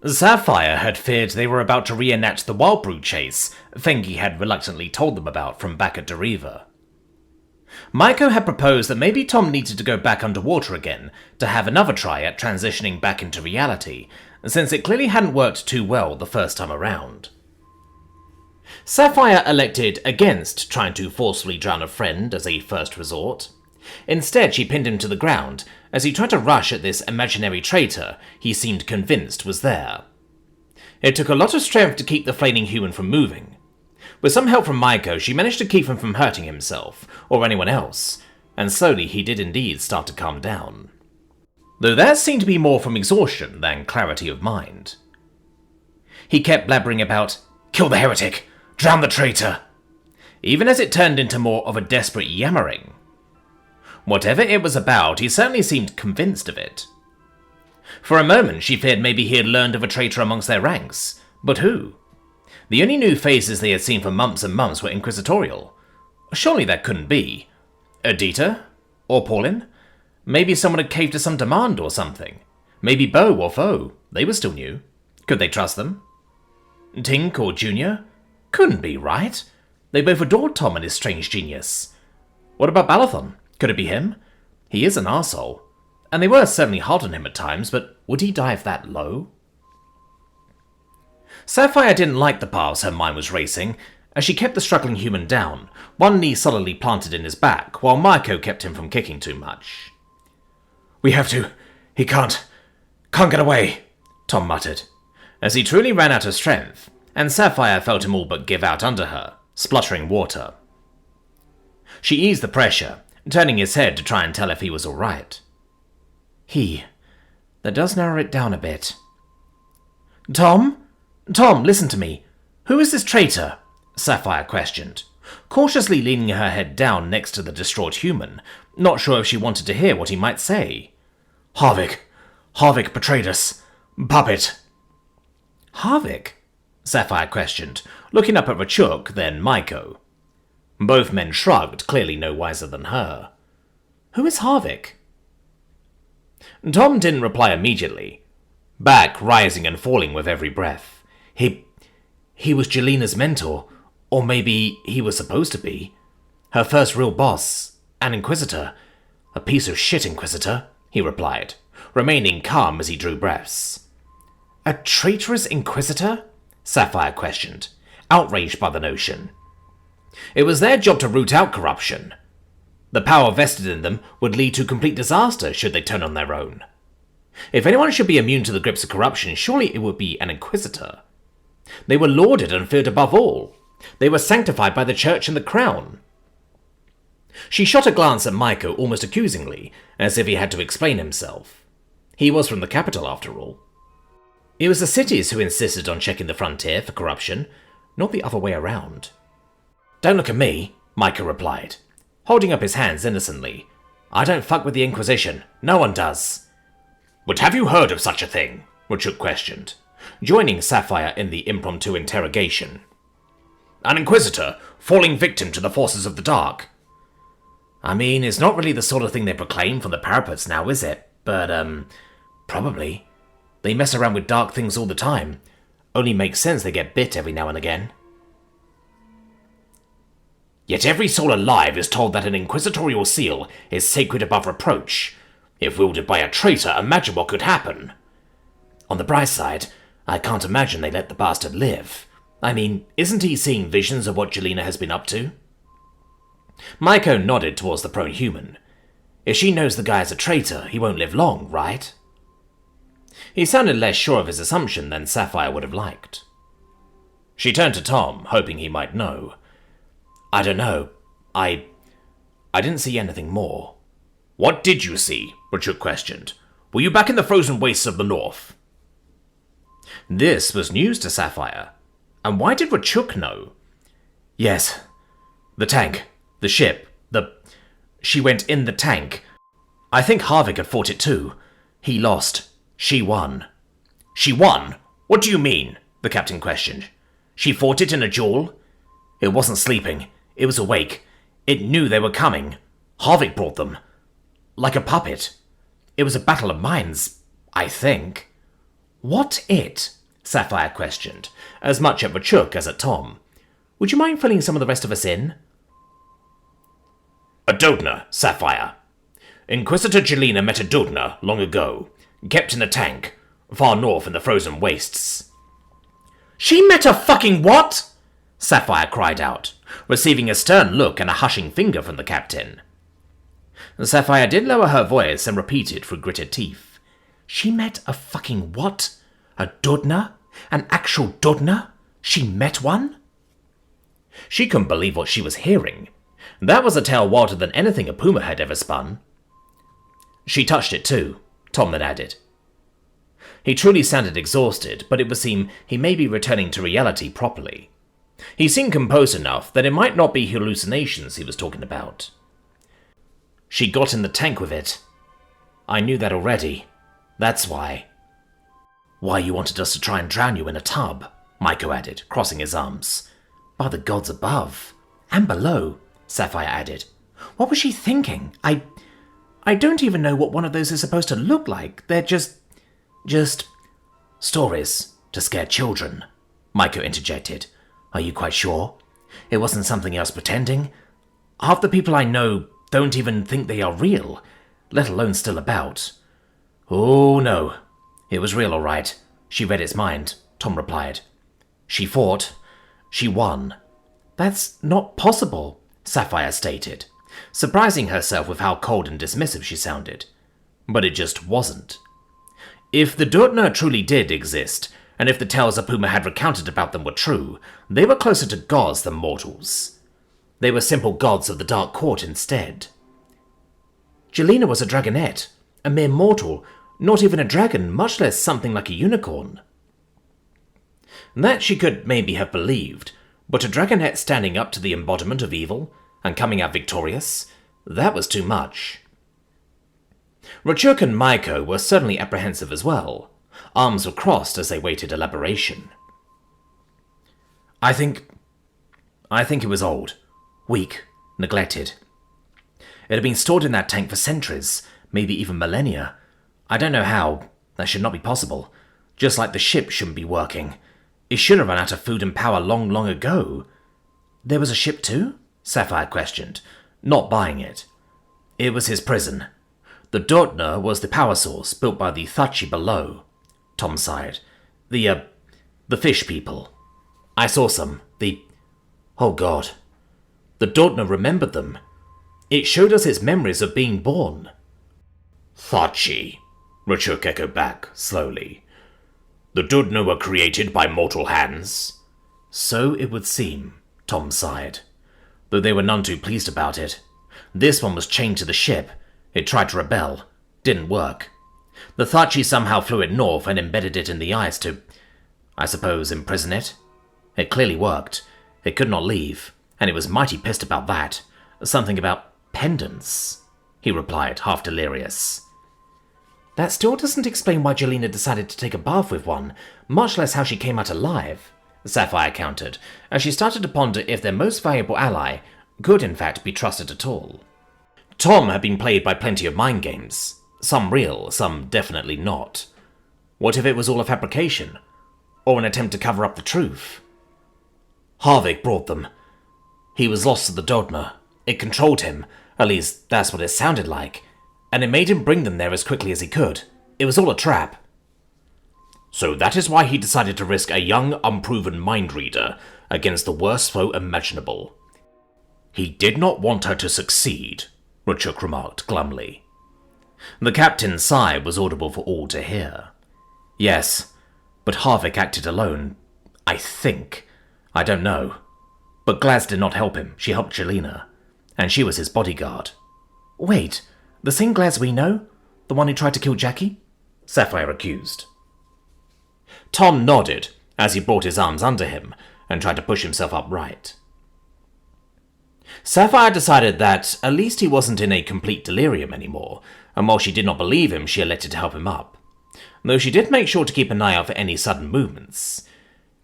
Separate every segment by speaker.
Speaker 1: Sapphire had feared they were about to reenact the wild brew chase Fengi had reluctantly told them about from back at Deriva. Maiko had proposed that maybe Tom needed to go back underwater again to have another try at transitioning back into reality, since it clearly hadn't worked too well the first time around. Sapphire elected against trying to forcefully drown a friend as a first resort. Instead, she pinned him to the ground as he tried to rush at this imaginary traitor he seemed convinced was there. It took a lot of strength to keep the flaming human from moving. With some help from Maiko, she managed to keep him from hurting himself, or anyone else, and slowly he did indeed start to calm down. Though that seemed to be more from exhaustion than clarity of mind. He kept blabbering about, "Kill the heretic! Drown the traitor!" even as it turned into more of a desperate yammering. Whatever it was about, he certainly seemed convinced of it. For a moment, she feared maybe he had learned of a traitor amongst their ranks. But who? The only new faces they had seen for months and months were inquisitorial. Surely that couldn't be. Edita? Or Paulin? Maybe someone had caved to some demand or something. Maybe Beau or Foe. They were still new. Could they trust them? Tink or Junior? Couldn't be, right? They both adored Tom and his strange genius. What about Balathon? Could it be him? He is an arsehole. And they were certainly hard on him at times, but would he dive that low? Sapphire didn't like the paths her mind was racing, as she kept the struggling human down, one knee solidly planted in his back, while Maiko kept him from kicking too much. "We have to. He can't get away," Tom muttered, as he truly ran out of strength, and Sapphire felt him all but give out under her, spluttering water. She eased the pressure, turning his head to try and tell if he was all right. That does narrow it down a bit. Tom, listen to me. Who is this traitor? Sapphire questioned, cautiously leaning her head down next to the distraught human, not sure if she wanted to hear what he might say. Harvick betrayed us. Puppet. Harvick? Sapphire questioned, looking up at Rachuk, then Maiko. Both men shrugged, clearly no wiser than her. Who is Harvick? Tom didn't reply immediately, back rising and falling with every breath. He was Gelina's mentor, or maybe he was supposed to be. Her first real boss, an inquisitor. A piece of shit inquisitor, he replied, remaining calm as he drew breaths. A traitorous inquisitor? Sapphire questioned, outraged by the notion. It was their job to root out corruption. The power vested in them would lead to complete disaster should they turn on their own. If anyone should be immune to the grips of corruption, surely it would be an inquisitor. They were lauded and feared above all. They were sanctified by the church and the crown. She shot a glance at Maiko almost accusingly, as if he had to explain himself. He was from the capital, after all. It was the cities who insisted on checking the frontier for corruption, not the other way around. Don't look at me, Maiko replied, holding up his hands innocently. I don't fuck with the Inquisition. No one does. But have you heard of such a thing? Rachuk questioned, joining Sapphire in the impromptu interrogation. An Inquisitor falling victim to the forces of the dark. I mean, it's not really the sort of thing they proclaim from the parapets now, is it? But, probably. They mess around with dark things all the time. Only makes sense they get bit every now and again. Yet every soul alive is told that an inquisitorial seal is sacred above reproach. If wielded by a traitor, imagine what could happen. On the bright side, I can't imagine they let the bastard live. I mean, isn't he seeing visions of what Gelina has been up to? Maiko nodded towards the prone human. If she knows the guy's a traitor, he won't live long, right? He sounded less sure of his assumption than Sapphire would have liked. She turned to Tom, hoping he might know. I don't know. I didn't see anything more. What did you see? Rachuk questioned. Were you back in the frozen wastes of the north? This was news to Sapphire. And why did Rachuk know? Yes. The tank. The ship. She went in the tank. I think Harvick had fought it too. He lost. She won. She won? What do you mean? The captain questioned. She fought it in a duel? It wasn't sleeping. It was awake. It knew they were coming. Harvick brought them. Like a puppet. It was a battle of minds, I think. What it? Sapphire questioned, as much at Rachuk as at Tom. Would you mind filling some of the rest of us in? A doetna, Sapphire. Inquisitor Gelina met a doetna long ago, kept in a tank, far north in the frozen wastes. She met a fucking what? Sapphire cried out, receiving a stern look and a hushing finger from the captain. Sapphire did lower her voice and repeated through gritted teeth. She met a fucking what? A doetna? An actual doetna? She met one? She couldn't believe what she was hearing. That was a tale wilder than anything a puma had ever spun. She touched it too, Tom then added. He truly sounded exhausted, but it would seem he may be returning to reality properly. He seemed composed enough that it might not be hallucinations he was talking about. She got in the tank with it. I knew that already. That's why. Why you wanted us to try and drown you in a tub, Maiko added, crossing his arms. By the gods above. And below, Sapphire added. What was she thinking? I don't even know what one of those is supposed to look like. They're just stories to scare children, Maiko interjected. Are you quite sure? It wasn't something else pretending? Half the people I know don't even think they are real, let alone still about. Oh, no. It was real, all right. She read its mind, Tom replied. She fought. She won. That's not possible, Sapphire stated, surprising herself with how cold and dismissive she sounded. But it just wasn't. If the doetna truly did exist, and if the tales Apuma had recounted about them were true, they were closer to gods than mortals. They were simple gods of the Dark Court instead. Gelina was a dragonette, a mere mortal, not even a dragon, much less something like a unicorn. That she could maybe have believed, but a dragonette standing up to the embodiment of evil and coming out victorious, that was too much. Rachuk and Maiko were certainly apprehensive as well. Arms were crossed as they waited elaboration. I think it was old, weak, neglected. It had been stored in that tank for centuries, maybe even millennia. I don't know how. That should not be possible. Just like the ship shouldn't be working. It should have run out of food and power long, long ago. There was a ship too? Sapphire questioned, not buying it. It was his prison. The doetna was the power source built by the Thachi below. Tom sighed. The fish people. I saw some. Oh God. The doetna remembered them. It showed us its memories of being born. Thachi, Rachuk echoed back, slowly. The doetna were created by mortal hands? So it would seem, Tom sighed, though they were none too pleased about it. This one was chained to the ship. It tried to rebel. Didn't work. The Thachi somehow flew it north and embedded it in the ice to, I suppose, imprison it. It clearly worked. It could not leave, and it was mighty pissed about that. Something about pendants, he replied, half delirious. That still doesn't explain why Gelina decided to take a bath with one, much less how she came out alive, Sapphire countered, as she started to ponder if their most valuable ally could in fact be trusted at all. Tom had been played by plenty of mind games, some real, some definitely not. What if it was all a fabrication, or an attempt to cover up the truth? Harvick brought them. He was lost to the doetna. It controlled him, at least that's what it sounded like, and it made him bring them there as quickly as he could. It was all a trap. So that is why he decided to risk a young, unproven mind reader against the worst foe imaginable. He did not want her to succeed, Rachuk remarked glumly. The captain's sigh was audible for all to hear. Yes, but Harvick acted alone. I think. I don't know. But Glaz did not help him. She helped Gelina. And she was his bodyguard. Wait, the same Glaz we know? The one who tried to kill Jackie? Sapphire accused. Tom nodded as he brought his arms under him and tried to push himself upright. Sapphire decided that at least he wasn't in a complete delirium anymore, and while she did not believe him, she elected to help him up. Though she did make sure to keep an eye out for any sudden movements.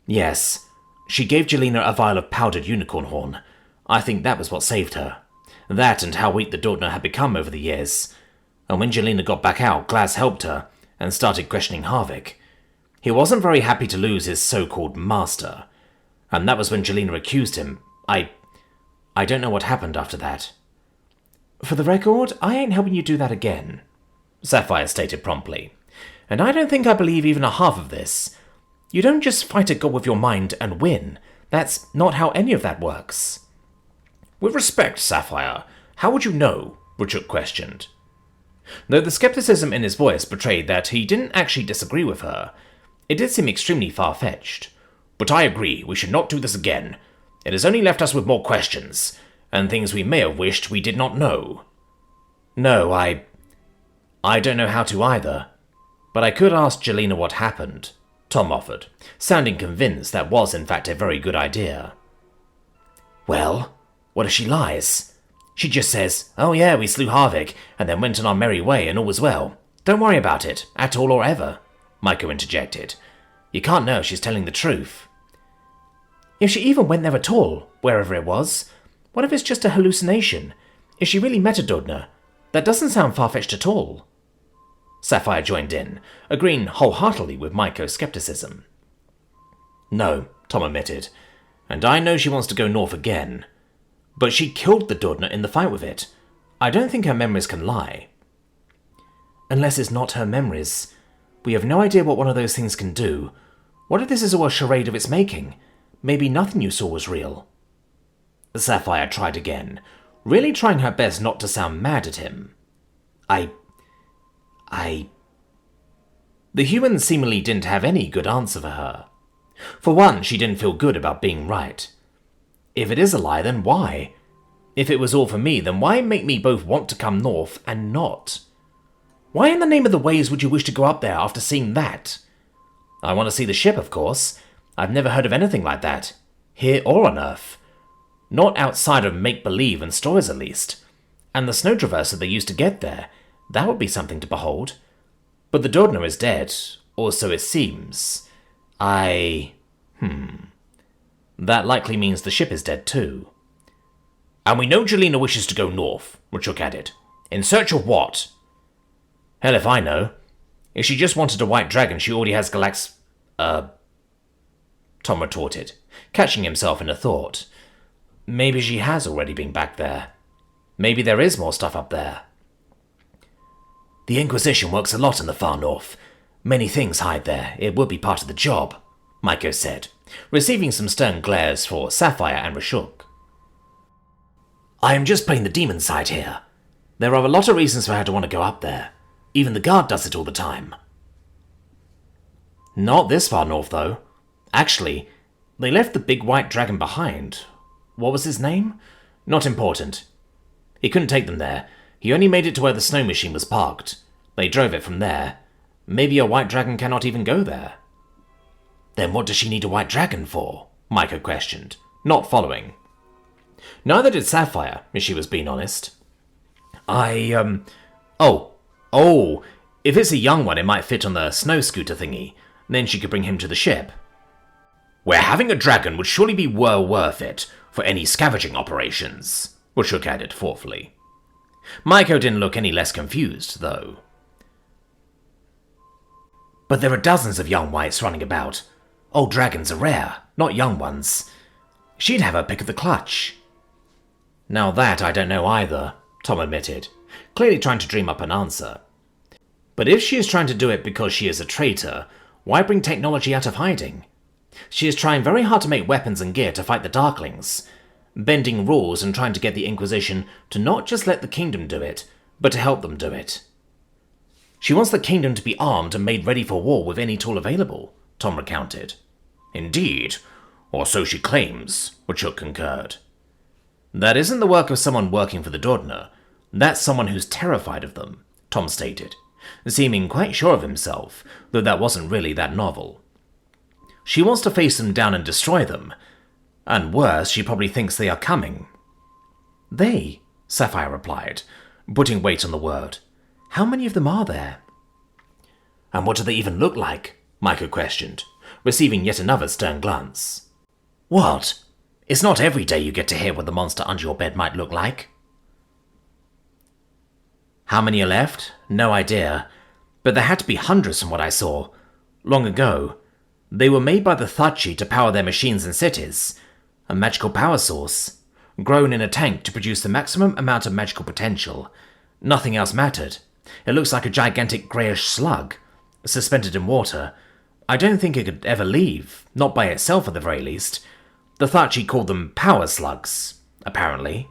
Speaker 1: Yes, she gave Gelina a vial of powdered unicorn horn. I think that was what saved her. That and how weak the doetna had become over the years. And when Gelina got back out, Glaz helped her and started questioning Harvick. He wasn't very happy to lose his so-called master, and that was when Gelina accused him. I don't know what happened after that. For the record, I ain't helping you do that again, Sapphire stated promptly. And I don't think I believe even a half of this. You don't just fight a god with your mind and win. That's not how any of that works. With respect, Sapphire, how would you know? Butchuk questioned. Though the skepticism in his voice betrayed that he didn't actually disagree with her, it did seem extremely far-fetched. But I agree, we should not do this again. It has only left us with more questions, and things we may have wished we did not know. No, I don't know how to either. But I could ask Gelina what happened, Tom offered, sounding convinced that was in fact a very good idea. Well, what if she lies? She just says, oh yeah, we slew Harvick, and then went on our merry way and all was well. Don't worry about it, at all or ever, Maiko interjected. You can't know if she's telling the truth. If she even went there at all, wherever it was, what if it's just a hallucination? If she really met a doetna? That doesn't sound far-fetched at all. Sapphire joined in, agreeing wholeheartedly with Maiko's skepticism. No, Tom admitted, and I know she wants to go north again. But she killed the doetna in the fight with it. I don't think her memories can lie. Unless it's not her memories. We have no idea what one of those things can do. What if this is all a charade of its making? Maybe nothing you saw was real. Sapphire tried again, really trying her best not to sound mad at him. The human seemingly didn't have any good answer for her. For one, she didn't feel good about being right. If it is a lie, then why? If it was all for me, then why make me both want to come north and not? Why in the name of the ways would you wish to go up there after seeing that? I want to see the ship, of course. I've never heard of anything like that, here or on Earth. Not outside of make-believe and stories, at least. And the snow traverser they used to get there, that would be something to behold. But the doetna is dead, or so it seems. That likely means the ship is dead too. And we know Gelina wishes to go north, Butchuk added. In search of what? Hell if I know. If she just wanted a white dragon, she already has Tom retorted, catching himself in a thought. Maybe she has already been back there. Maybe there is more stuff up there. The Inquisition works a lot in the far north. Many things hide there. It would be part of the job, Maiko said, receiving some stern glares for Sapphire and Rashuk. I am just playing the demon side here. There are a lot of reasons for her to want to go up there. Even the guard does it all the time. Not this far north, though. Actually, they left the big white dragon behind. What was his name? Not important. He couldn't take them there. He only made it to where the snow machine was parked. They drove it from there. Maybe a white dragon cannot even go there. Then what does she need a white dragon for? Maiko questioned, not following. Neither did Sapphire, if she was being honest. If it's a young one, it might fit on the snow scooter thingy. Then she could bring him to the ship. Where having a dragon would surely be well worth it for any scavenging operations, Butchuk added thoughtfully. Maiko didn't look any less confused, though. But there are dozens of young whites running about. Old dragons are rare, not young ones. She'd have her pick of the clutch. Now that I don't know either, Tom admitted, clearly trying to dream up an answer. But if she is trying to do it because she is a traitor, why bring technology out of hiding? She is trying very hard to make weapons and gear to fight the darklings, bending rules and trying to get the Inquisition to not just let the kingdom do it, but to help them do it. She wants the kingdom to be armed and made ready for war with any tool available, Tom recounted. Indeed, or so she claims, Butchuk concurred. That isn't the work of someone working for the doetna. That's someone who's terrified of them, Tom stated, seeming quite sure of himself, though that wasn't really that novel. She wants to face them down and destroy them. And worse, she probably thinks they are coming. They, Sapphire replied, putting weight on the word. How many of them are there? And what do they even look like? Maiko questioned, receiving yet another stern glance. What? It's not every day you get to hear what the monster under your bed might look like. How many are left? No idea. But there had to be hundreds from what I saw. Long ago, they were made by the Thatchi to power their machines and cities. A magical power source, grown in a tank to produce the maximum amount of magical potential. Nothing else mattered. It looks like a gigantic greyish slug, suspended in water. I don't think it could ever leave, not by itself at the very least. The Thatchi called them power slugs, apparently.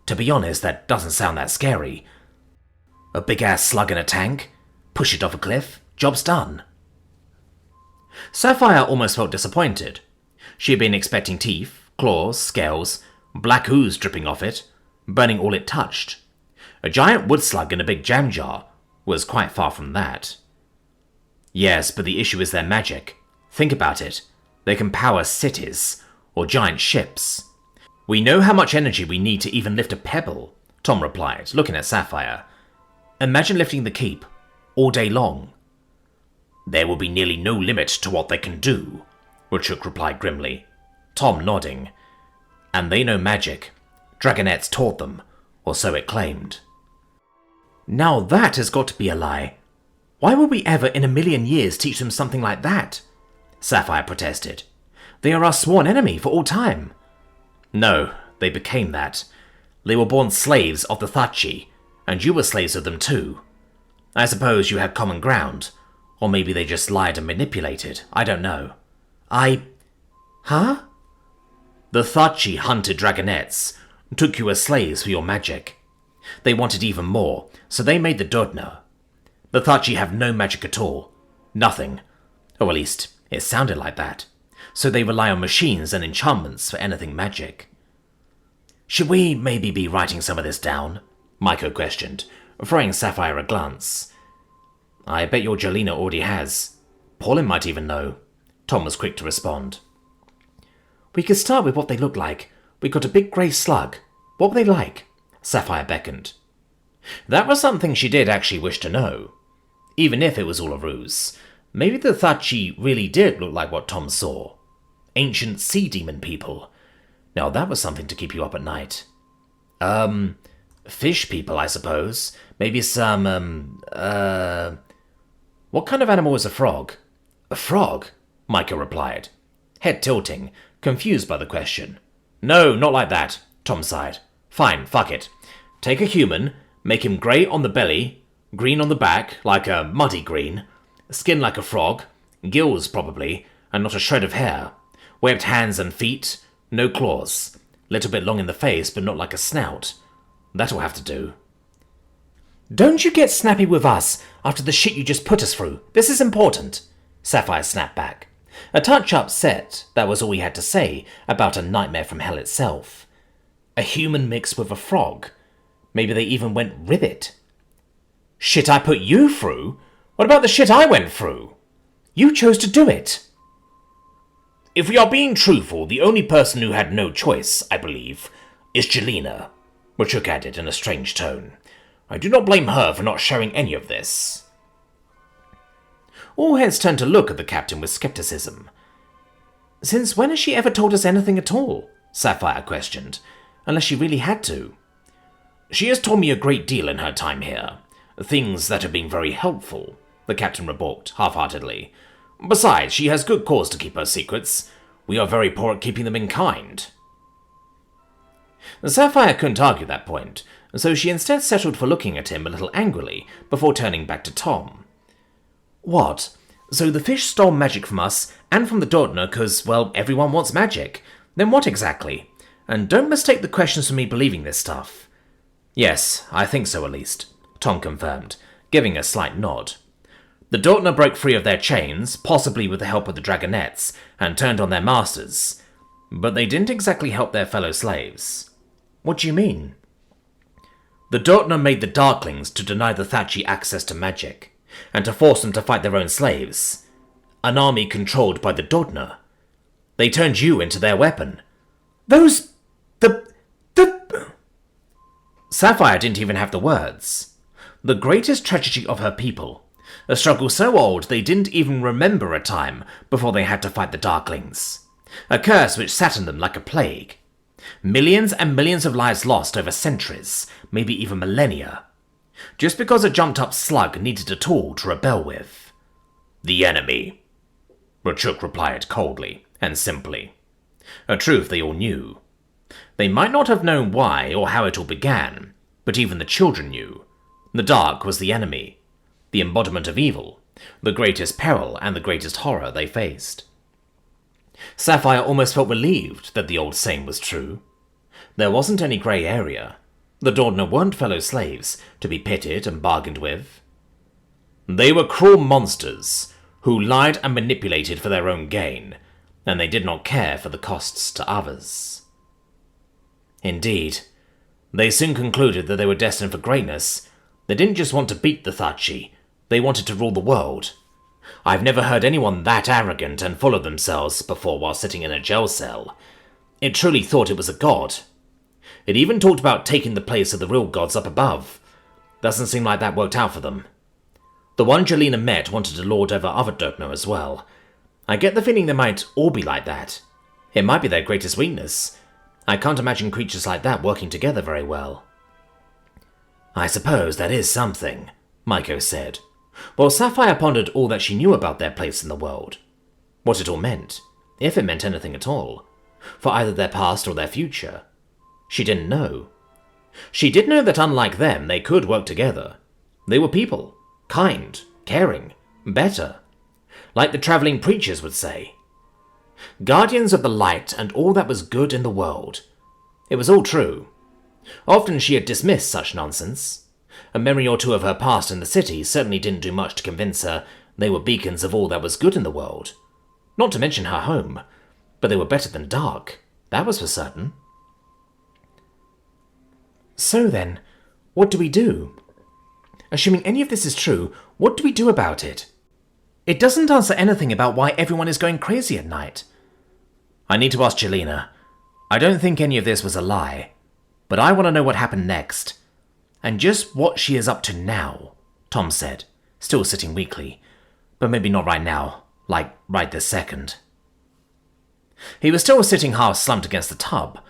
Speaker 1: To be honest, that doesn't sound that scary. A big-ass slug in a tank, push it off a cliff, job's done. Sapphire almost felt disappointed. She had been expecting teeth, claws, scales, black ooze dripping off it, burning all it touched. A giant wood slug in a big jam jar was quite far from that. Yes, but the issue is their magic. Think about it. They can power cities, or giant ships. We know how much energy we need to even lift a pebble, Tom replied, looking at Sapphire. Imagine lifting the keep, all day long. There will be nearly no limit to what they can do, Rachuk replied grimly, Tom nodding. And they know magic. Dragonettes taught them, or so it claimed. Now that has got to be a lie. Why would we ever in a million years teach them something like that? Sapphire protested. They are our sworn enemy for all time. No, they became that. They were born slaves of the Thatchi, and you were slaves of them too. I suppose you had common ground, or maybe they just lied and manipulated, I don't know. Huh? The Thatchi hunted dragonettes, took you as slaves for your magic. They wanted even more, so they made the doetna. The Thatchi have no magic at all. Nothing. Or at least, it sounded like that. So they rely on machines and enchantments for anything magic. Should we maybe be writing some of this down? Maiko questioned, throwing Sapphire a glance. I bet your Gelina already has. Paulin might even know. Tom was quick to respond. We could start with what they look like. We got a big grey slug. What were they like? Sapphire beckoned. That was something she did actually wish to know. Even if it was all a ruse. Maybe the Thatchi really did look like what Tom saw. Ancient sea demon people. Now that was something to keep you up at night. Fish people, I suppose. Maybe some, What kind of animal is a frog? A frog? Maiko replied, head tilting, confused by the question. No, not like that, Tom sighed. Fine, fuck it. Take a human, make him grey on the belly, green on the back, like a muddy green, skin like a frog, gills probably, and not a shred of hair, webbed hands and feet, no claws, little bit long in the face but not like a snout. That'll have to do. Don't you get snappy with us after the shit you just put us through. This is important, Sapphire snapped back. A touch upset, that was all he had to say about a nightmare from hell itself. A human mixed with a frog. Maybe they even went ribbit. Shit I put you through? What about the shit I went through? You chose to do it. If we are being truthful, the only person who had no choice, I believe, is Gelina, Rachuk added in a strange tone. I do not blame her for not sharing any of this. All heads turned to look at the captain with skepticism. Since when has she ever told us anything at all? Sapphire questioned, unless she really had to. She has told me a great deal in her time here. Things that have been very helpful, the captain remarked half-heartedly. Besides, she has good cause to keep her secrets. We are very poor at keeping them in kind. Sapphire couldn't argue that point, so she instead settled for looking at him a little angrily before turning back to Tom. What? So the fish stole magic from us and from the doetna because, well, everyone wants magic. Then what exactly? And don't mistake the questions for me believing this stuff. Yes, I think so at least, Tom confirmed, giving a slight nod. The doetna broke free of their chains, possibly with the help of the dragonettes, and turned on their masters. But they didn't exactly help their fellow slaves. What do you mean? The doetna made the darklings to deny the Thatchi access to magic, and to force them to fight their own slaves. An army controlled by the doetna. They turned you into their weapon. Those... the... Sapphire didn't even have the words. The greatest tragedy of her people. A struggle so old they didn't even remember a time before they had to fight the darklings. A curse which sat on them like a plague. Millions and millions of lives lost over centuries, maybe even millennia. Just because a jumped-up slug needed a tool to rebel with. The enemy, Rachuk replied coldly and simply. A truth they all knew. They might not have known why or how it all began, but even the children knew. The dark was the enemy, the embodiment of evil, the greatest peril and the greatest horror they faced. Sapphire almost felt relieved that the old saying was true. There wasn't any grey area. The doetna weren't fellow slaves to be pitied and bargained with. They were cruel monsters who lied and manipulated for their own gain, and they did not care for the costs to others. Indeed, they soon concluded that they were destined for greatness. They didn't just want to beat the Thachi, they wanted to rule the world. I've never heard anyone that arrogant and full of themselves before while sitting in a jail cell. It truly thought it was a god. It even talked about taking the place of the real gods up above. Doesn't seem like that worked out for them. The one Gelina met wanted to lord over other doetna as well. I get the feeling they might all be like that. It might be their greatest weakness. I can't imagine creatures like that working together very well. I suppose that is something, Maiko said, while Sapphire pondered all that she knew about their place in the world. What it all meant, if it meant anything at all, for either their past or their future. She didn't know. She did know that unlike them, they could work together. They were people, kind, caring, better. Like the travelling preachers would say. Guardians of the light and all that was good in the world. It was all true. Often she had dismissed such nonsense. A memory or two of her past in the city certainly didn't do much to convince her they were beacons of all that was good in the world. Not to mention her home. But they were better than dark. That was for certain. So then, what do we do? Assuming any of this is true, what do we do about it? It doesn't answer anything about why everyone is going crazy at night. I need to ask Gelina. I don't think any of this was a lie, but I want to know what happened next. And just what she is up to now, Tom said, still sitting weakly. But maybe not right now, like right this second. He was still sitting half slumped against the tub,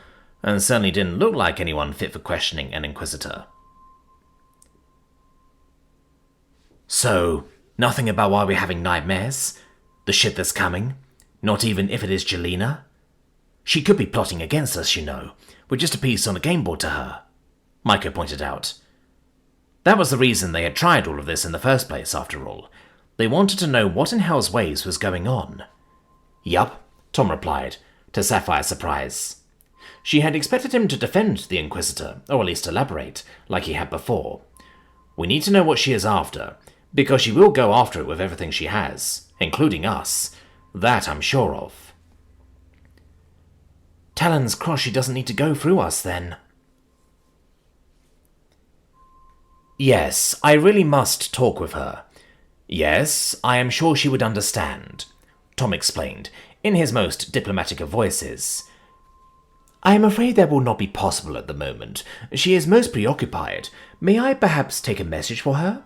Speaker 1: and certainly didn't look like anyone fit for questioning an inquisitor. So, nothing about why we're having nightmares? The shit that's coming? Not even if it is Gelina? She could be plotting against us, you know. We're just a piece on a game board to her, Maiko pointed out. That was the reason they had tried all of this in the first place, after all. They wanted to know what in hell's ways was going on. Yup, Tom replied, to Sapphire's surprise. She had expected him to defend the Inquisitor, or at least elaborate, like he had before. We need to know what she is after, because she will go after it with everything she has, including us. That I'm sure of. Talon's cross she doesn't need to go through us, then. Yes, I really must talk with her. Yes, I am sure she would understand, Tom explained, in his most diplomatic of voices. I am afraid that will not be possible at the moment. She is most preoccupied. May I perhaps take a message for her?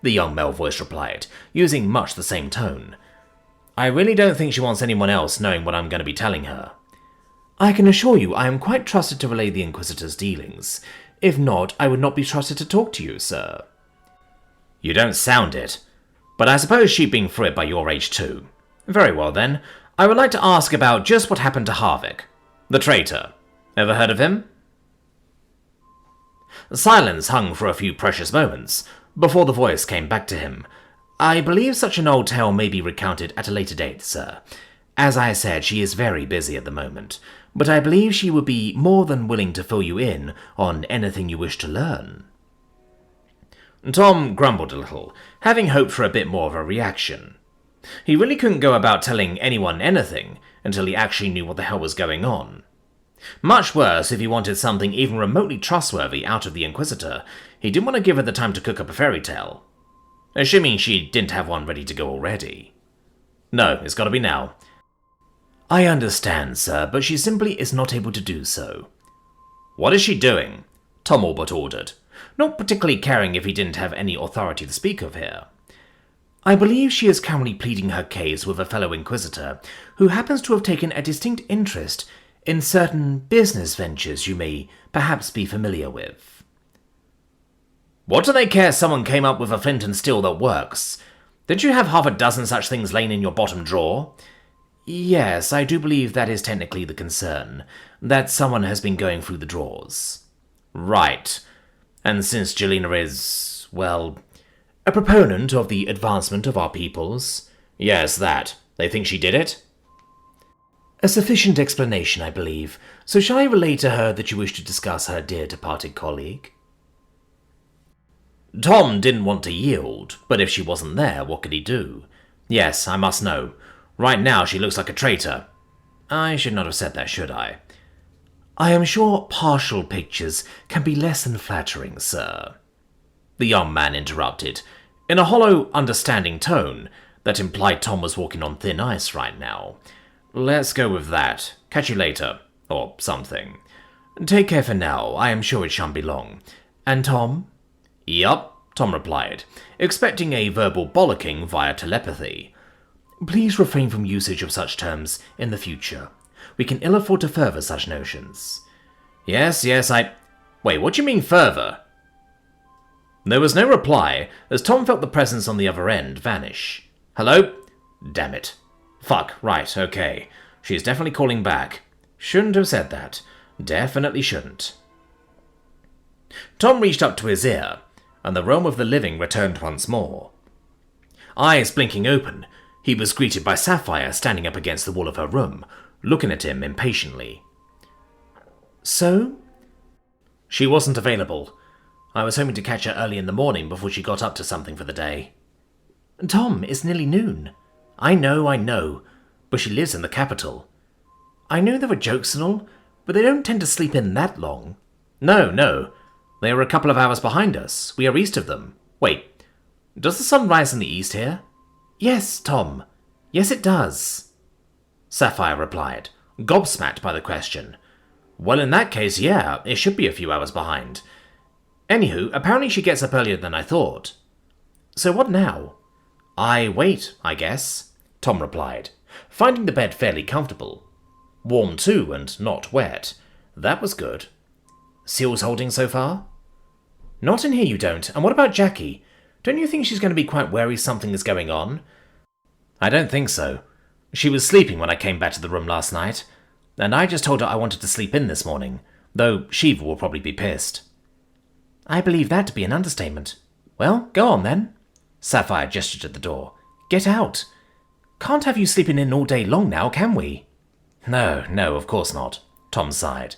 Speaker 1: The young male voice replied, using much the same tone. I really don't think she wants anyone else knowing what I'm going to be telling her. I can assure you I am quite trusted to relay the Inquisitor's dealings. If not, I would not be trusted to talk to you, sir. You don't sound it. But I suppose she'd been through it by your age too. Very well then. I would like to ask about just what happened to Harvick. The traitor. Ever heard of him? Silence hung for a few precious moments, before the voice came back to him. I believe such an old tale may be recounted at a later date, sir. As I said, she is very busy at the moment, but I believe she would be more than willing to fill you in on anything you wish to learn. Tom grumbled a little, having hoped for a bit more of a reaction. He really couldn't go about telling anyone anything until he actually knew what the hell was going on. Much worse if he wanted something even remotely trustworthy out of the Inquisitor. He didn't want to give her the time to cook up a fairy tale. Assuming she didn't have one ready to go already. No, it's got to be now. I understand, sir, but she simply is not able to do so. What is she doing? Tom Albert ordered, not particularly caring if he didn't have any authority to speak of here. I believe she is currently pleading her case with a fellow Inquisitor who happens to have taken a distinct interest in certain business ventures you may perhaps be familiar with. What do they care someone came up with a flint and steel that works? Didn't you have half a dozen such things laying in your bottom drawer? Yes, I do believe that is technically the concern, that someone has been going through the drawers. Right. And since Gelina is, well, a proponent of the advancement of our peoples... Yes, that. They think she did it? A sufficient explanation, I believe. So shall I relay to her that you wish to discuss her dear departed colleague? Tom didn't want to yield, but if she wasn't there, what could he do? Yes, I must know. Right now she looks like a traitor. I should not have said that, should I? I am sure partial pictures can be less than flattering, sir. The young man interrupted, in a hollow, understanding tone that implied Tom was walking on thin ice right now. Let's go with that. Catch you later. Or something. Take care for now. I am sure it shan't be long. And Tom? Yup, Tom replied, expecting a verbal bollocking via telepathy. Please refrain from usage of such terms in the future. We can ill afford to further such notions. Yes, Wait, what do you mean further? There was no reply, as Tom felt the presence on the other end vanish. Hello? Damn it. Fuck, right, okay. She's definitely calling back. Shouldn't have said that. Definitely shouldn't. Tom reached up to his ear, and the realm of the living returned once more. Eyes blinking open, he was greeted by Sapphire standing up against the wall of her room, looking at him impatiently. So? She wasn't available. I was hoping to catch her early in the morning before she got up to something for the day. Tom, it's nearly noon. I know, but she lives in the capital. I know there were jokes and all, but they don't tend to sleep in that long. No. They are a couple of hours behind us. We are east of them. Wait, does the sun rise in the east here? Yes, Tom. Yes, it does. Sapphire replied, gobsmacked by the question. Well, in that case, yeah, it should be a few hours behind. Anywho, apparently she gets up earlier than I thought. So what now? I wait, I guess, Tom replied, finding the bed fairly comfortable. Warm too, and not wet. That was good. Seals holding so far? Not in here, you don't. And what about Jackie? Don't you think she's going to be quite wary something is going on? I don't think so. She was sleeping when I came back to the room last night, and I just told her I wanted to sleep in this morning, though Shiva will probably be pissed. I believe that to be an understatement. Well, go on then. Sapphire gestured at the door. Get out. Can't have you sleeping in all day long now, can we? No, of course not, Tom sighed,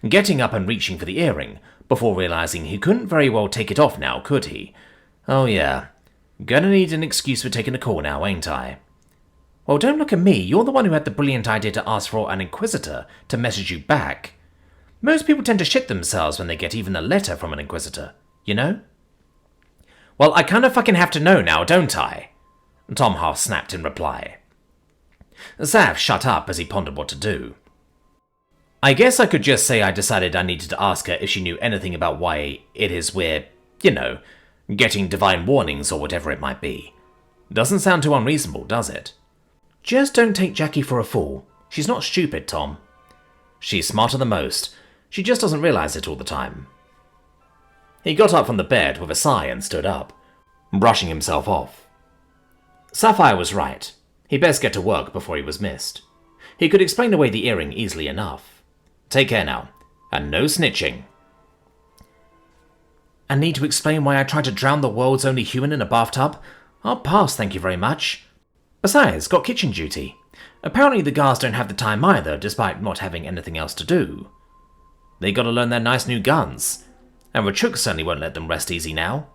Speaker 1: getting up and reaching for the earring, before realizing he couldn't very well take it off now, could he? Oh yeah, gonna need an excuse for taking a call now, ain't I? Well, don't look at me, you're the one who had the brilliant idea to ask for an inquisitor to message you back. Most people tend to shit themselves when they get even a letter from an inquisitor, you know? Well, I kinda fucking have to know now, don't I? Tom half snapped in reply. Sav shut up as he pondered what to do. I guess I could just say I decided I needed to ask her if she knew anything about why it is we're, getting divine warnings or whatever it might be. Doesn't sound too unreasonable, does it? Just don't take Jackie for a fool. She's not stupid, Tom. She's smarter than most. She just doesn't realize it all the time. He got up from the bed with a sigh and stood up, brushing himself off. Sapphire was right. He'd best get to work before he was missed. He could explain away the earring easily enough. Take care now, and no snitching. And need to explain why I tried to drown the world's only human in a bathtub? I'll pass, thank you very much. Besides, got kitchen duty. Apparently the guards don't have the time either, despite not having anything else to do. They gotta learn their nice new guns. And Rachuk certainly won't let them rest easy now.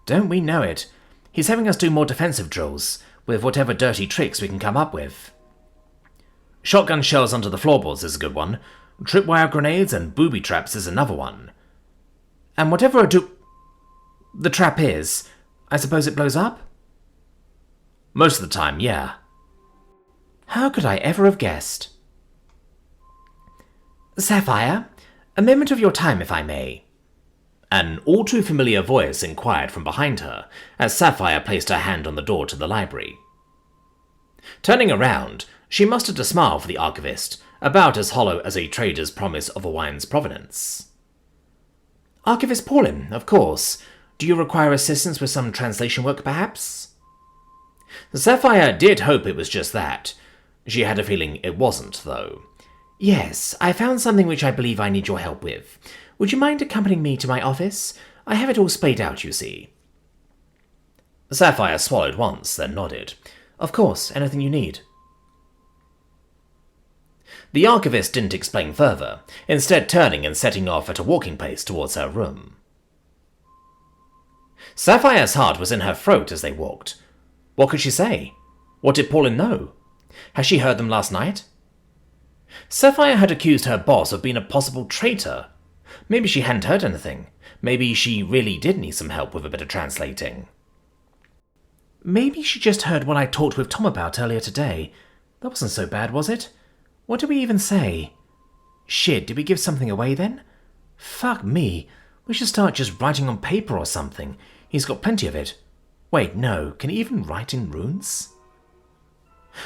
Speaker 1: Don't we know it? He's having us do more defensive drills, with whatever dirty tricks we can come up with. Shotgun shells under the floorboards is a good one. Tripwire grenades and booby traps is another one. And whatever the trap is, I suppose it blows up? Most of the time, yeah. How could I ever have guessed? Sapphire, a moment of your time, if I may. An all-too-familiar voice inquired from behind her, as Sapphire placed her hand on the door to the library. Turning around, she mustered a smile for the archivist, about as hollow as a trader's promise of a wine's provenance. Archivist Paulin, of course. Do you require assistance with some translation work, perhaps? Sapphire did hope it was just that. She had a feeling it wasn't, though.
Speaker 2: Yes, I found something which I believe I need your help with. Would you mind accompanying me to my office? I have it all splayed out, you see.
Speaker 1: Sapphire swallowed once, then nodded.
Speaker 2: Of course, anything you need.
Speaker 1: The archivist didn't explain further, instead turning and setting off at a walking pace towards her room. Sapphire's heart was in her throat as they walked. What could she say? What did Pauline know? Had she heard them last night? Sapphire had accused her boss of being a possible traitor. Maybe she hadn't heard anything. Maybe she really did need some help with a bit of translating.
Speaker 2: Maybe she just heard what I talked with Tom about earlier today. That wasn't so bad, was it? What did we even say? Shit, did we give something away then? Fuck me. We should start just writing on paper or something. He's got plenty of it. Wait, no. Can he even write in runes?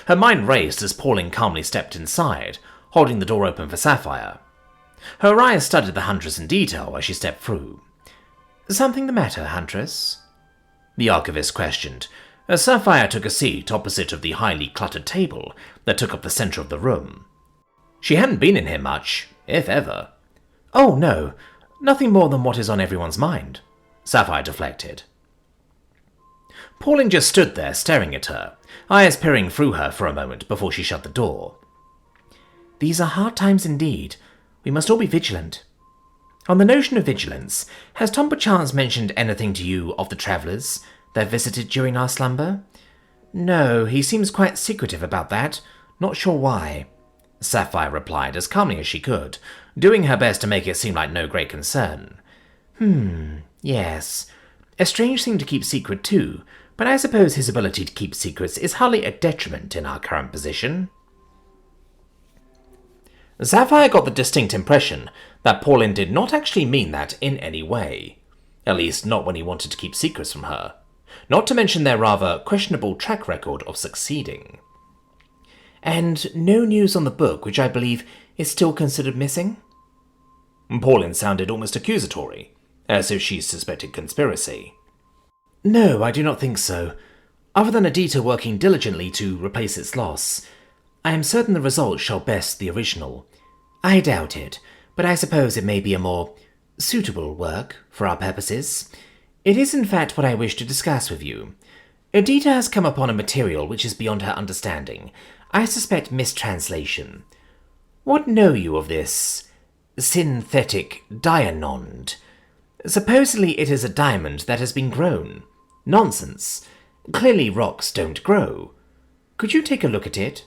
Speaker 1: Her mind raced as Pauline calmly stepped inside, holding the door open for Sapphire. Her eyes studied the Huntress in detail as she stepped through.
Speaker 2: Something the matter, Huntress?
Speaker 1: The archivist questioned, as Sapphire took a seat opposite of the highly cluttered table that took up the centre of the room. She hadn't been in here much, if ever.
Speaker 2: Oh, no. Nothing more than what is on everyone's mind,
Speaker 1: Sapphire deflected. Pauline just stood there staring at her, eyes peering through her for a moment before she shut the door.
Speaker 2: These are hard times indeed. We must all be vigilant. On the notion of vigilance, has Tom perchance mentioned anything to you of the travellers that visited during our slumber? No, he seems quite secretive about that. Not sure why,
Speaker 1: Sapphire replied as calmly as she could, doing her best to make it seem like no great concern.
Speaker 2: Yes. A strange thing to keep secret too, but I suppose his ability to keep secrets is hardly a detriment in our current position.
Speaker 1: Sapphire got the distinct impression that Pauline did not actually mean that in any way. At least not when he wanted to keep secrets from her. Not to mention their rather questionable track record of succeeding.
Speaker 2: And no news on the book, which I believe is still considered missing?
Speaker 1: Pauline sounded almost accusatory, as if she suspected conspiracy.
Speaker 2: No, I do not think so. Other than Adita working diligently to replace its loss, I am certain the results shall best the original. I doubt it, but I suppose it may be a more suitable work for our purposes. It is in fact what I wish to discuss with you. Adita has come upon a material which is beyond her understanding. I suspect mistranslation. What know you of this synthetic diamond? Supposedly it is a diamond that has been grown. Nonsense. Clearly rocks don't grow. Could you take a look at it?